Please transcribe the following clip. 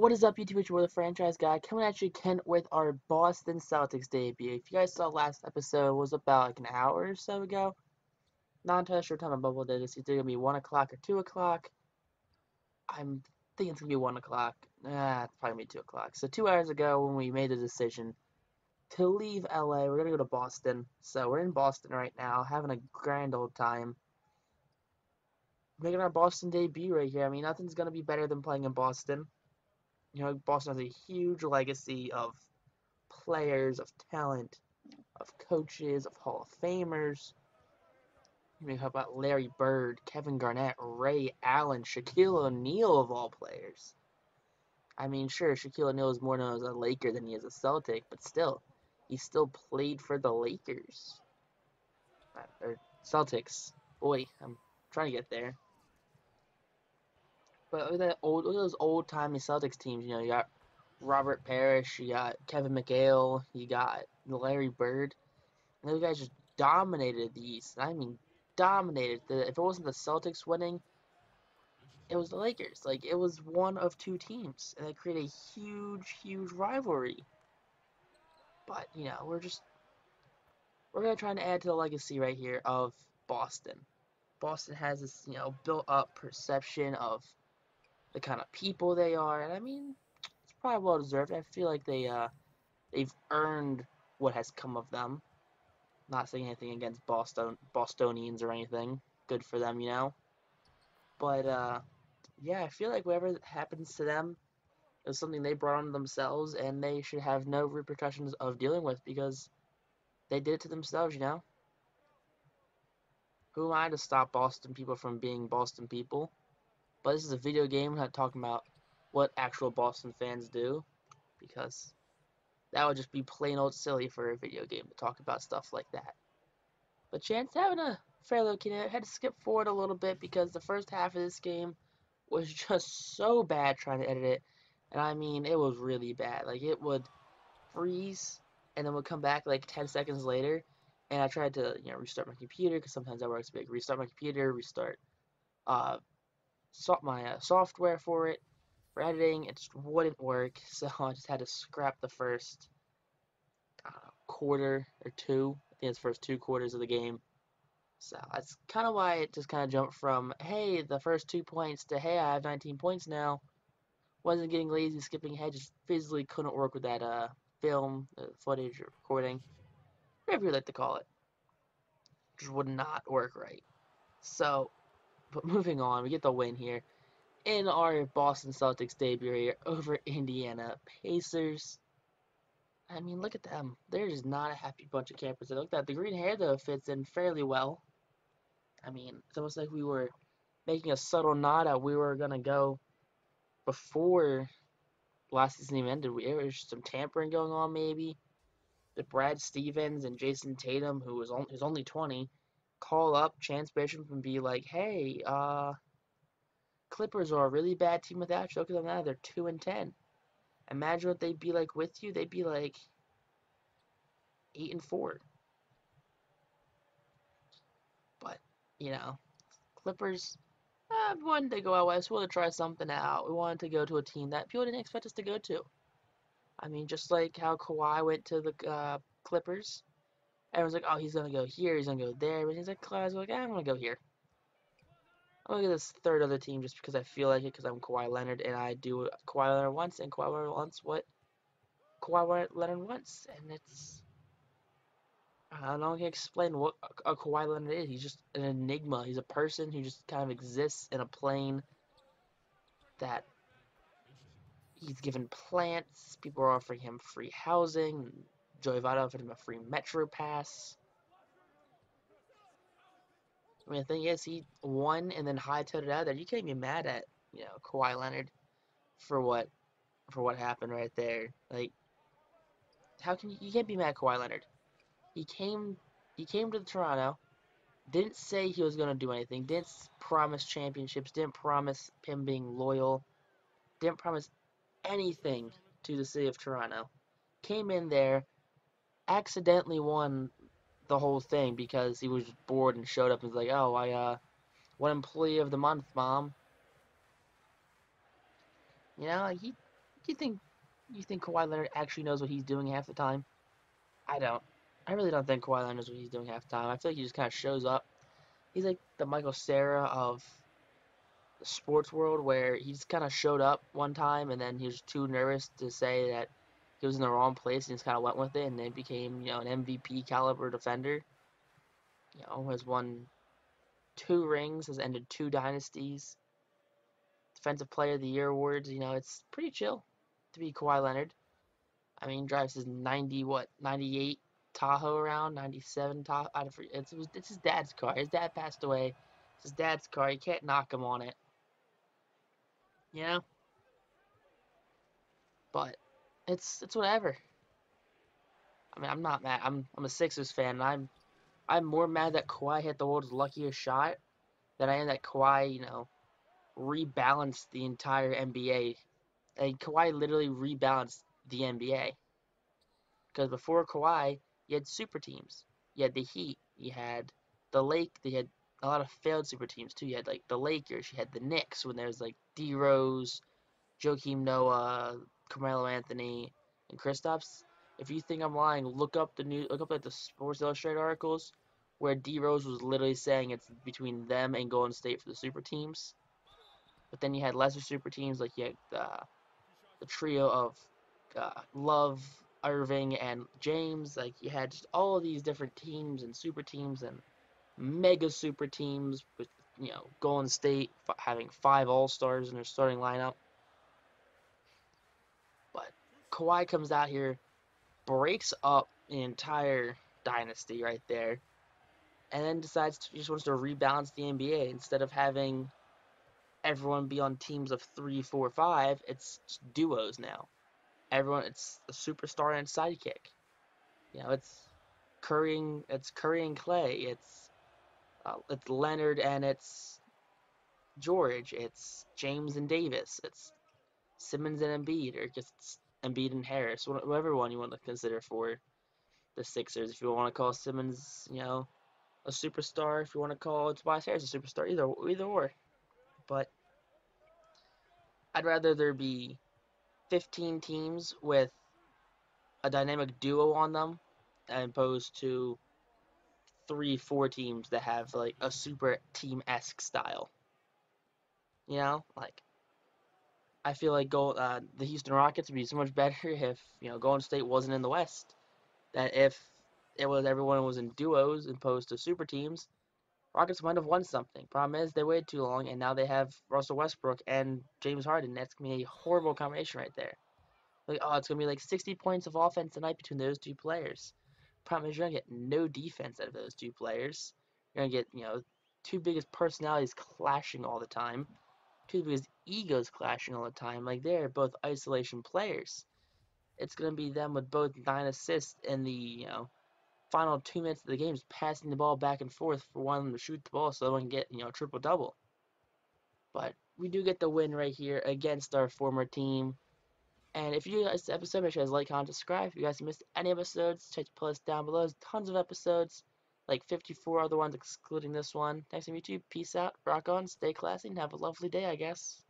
What is up, YouTube? It's your the franchise guy coming at you, Kent, with our Boston Celtics debut. If you guys saw last episode, it was about like an hour or so ago. Not entirely sure what time my bubble did. It's either gonna be 1 o'clock or 2 o'clock. I'm thinking it's gonna be 1 o'clock. It's probably gonna be 2 o'clock. So 2 hours ago, when we made the decision to leave LA, we're gonna go to Boston. So we're in Boston right now, having a grand old time, making our Boston debut right here. I mean, nothing's gonna be better than playing in Boston. You know, Boston has a huge legacy of players, of talent, of coaches, of Hall of Famers. I mean, how about Larry Bird, Kevin Garnett, Ray Allen, Shaquille O'Neal, of all players? I mean, sure, Shaquille O'Neal is more known as a Laker than he is a Celtic, but still, he still played for the Lakers. Or Celtics. Boy, I'm trying to get there. But look at those old-timey Celtics teams. You know, you got Robert Parrish, you got Kevin McHale, you got Larry Bird. And those guys just dominated the East. I mean, dominated. If it wasn't the Celtics winning, it was the Lakers. Like, it was one of two teams, and they created a huge, huge rivalry. But, you know, we're gonna try to add to the legacy right here of Boston. Boston has this, you know, built-up perception of the kind of people they are, and I mean, it's probably well deserved. I feel like they've earned what has come of them. Not saying anything against Bostonians or anything. Good for them, you know. But yeah, I feel like whatever happens to them is something they brought on themselves, and they should have no repercussions of dealing with because they did it to themselves, you know. Who am I to stop Boston people from being Boston people? But this is a video game. I'm not talking about what actual Boston fans do, because that would just be plain old silly for a video game to talk about stuff like that. But Chance having a fairly okay night. I had to skip forward a little bit because the first half of this game was just so bad trying to edit it. And I mean, it was really bad. Like, it would freeze and then would come back like 10 seconds later. And I tried to, you know, restart my computer because sometimes that works. Like, restart my computer, restart my software for it, for editing. It just wouldn't work. So I just had to scrap the first quarter or two. I think it's the first 2 quarters of the game. So that's kind of why it just kind of jumped from, hey, the first 2 points to, hey, I have 19 points now. Wasn't getting lazy, skipping ahead, just physically couldn't work with that film, footage, or recording, whatever you like to call it. Just would not work right. So, but moving on, we get the win here in our Boston Celtics debut here over Indiana Pacers. I mean, look at them. They're just not a happy bunch of campers. Look at that. The green hair, though, fits in fairly well. I mean, it's almost like we were making a subtle nod at we were going to go before last season even ended. There was some tampering going on, maybe. That Brad Stevens and Jason Tatum, who's only 20, call up Chance Bishop and be like, hey, Clippers are a really bad team without you. Look at them now. They're 2-10. Imagine what they'd be like with you. They'd be like 8-4. But, you know, Clippers, we wanted to go out west. We wanted to try something out. We wanted to go to a team that people didn't expect us to go to. I mean, just like how Kawhi went to the Clippers. Everyone's like, oh, he's going to go here. He's going to go there. But he's like, Kawhi's like, I'm going to go here. I'm going to get this third other team just because I feel like it because I'm Kawhi Leonard. And I do Kawhi Leonard once. And Kawhi Leonard wants what Kawhi Leonard wants. And it's... I don't know how to explain what a Kawhi Leonard is. He's just an enigma. He's a person who just kind of exists in a plane that he's given plants. People are offering him free housing. Joey Votto offered him a free Metro pass. I mean, the thing is, he won and then hightailed it out there. You can't be mad at, you know, Kawhi Leonard for what happened right there. Like, how can you can't be mad at Kawhi Leonard? He came to Toronto. Didn't say he was going to do anything. Didn't promise championships. Didn't promise him being loyal. Didn't promise anything to the city of Toronto. Came in there, accidentally won the whole thing because he was bored and showed up and was like, oh, I won employee of the month, mom. You know, like he you think Kawhi Leonard actually knows what he's doing half the time? I don't. I really don't think Kawhi Leonard knows what he's doing half the time. I feel like he just kind of shows up. He's like the Michael Cera of the sports world, where he just kind of showed up one time and then he was too nervous to say that he was in the wrong place and just kind of went with it, and then became an MVP caliber defender. Has won 2 rings, has ended 2 dynasties, Defensive Player of the Year awards. It's pretty chill to be Kawhi Leonard. I mean, drives his 98 Tahoe around, 97 Tahoe. It's his dad's car. His dad passed away. It's his dad's car. You can't knock him on it. You know, but it's whatever. I mean, I'm not mad. I'm a Sixers fan, and I'm more mad that Kawhi hit the world's luckiest shot than I am that Kawhi, rebalanced the entire NBA. Like, Kawhi literally rebalanced the NBA. Because before Kawhi, you had super teams. You had the Heat. You had the Lake. They had a lot of failed super teams too. You had like the Lakers. You had the Knicks when there's like D Rose, Joakim Noah, Carmelo Anthony, and Kristaps. If you think I'm lying, look up like the Sports Illustrated articles where D Rose was literally saying it's between them and Golden State for the super teams. But then you had lesser super teams, like you had the trio of Love, Irving, and James. Like, you had just all of these different teams and super teams and mega super teams with Golden State having 5 All-Stars in their starting lineup. But Kawhi comes out here, breaks up the entire dynasty right there, and then he just wants to rebalance the NBA. Instead of having everyone be on teams of 3, 4, 5, it's duos now. It's a superstar and sidekick. It's Curry and Clay. It's Leonard and it's George. It's James and Davis. It's Simmons and Embiid, or just Embiid and Harris. Whatever one you want to consider for the Sixers. If you want to call Simmons, a superstar. If you want to call Tobias Harris a superstar, either or. But I'd rather there be 15 teams with a dynamic duo on them, as opposed to 3, 4 teams that have like a super team-esque style. Like, I feel like the Houston Rockets would be so much better if Golden State wasn't in the West. That if everyone was in duos opposed to super teams, Rockets might have won something. Problem is they waited too long, and now they have Russell Westbrook and James Harden. That's gonna be a horrible combination right there. Like, oh, it's gonna be like 60 points of offense tonight between those 2 players. Problem is you're gonna get no defense out of those 2 players. You're gonna get 2 biggest personalities clashing all the time. 2 biggest egos clashing all the time. Like, they're both isolation players. It's gonna be them with both 9 assists in the final 2 minutes of the game, just passing the ball back and forth for one of them to shoot the ball so they can get triple double. But we do get the win right here against our former team. And if you guys this episode, make sure you guys like, comment, subscribe. If you guys missed any episodes, check the playlist down below. There's tons of episodes, like 54 other ones excluding this one. Thanks for YouTube. Peace out. Rock on. Stay classy and have a lovely day, I guess.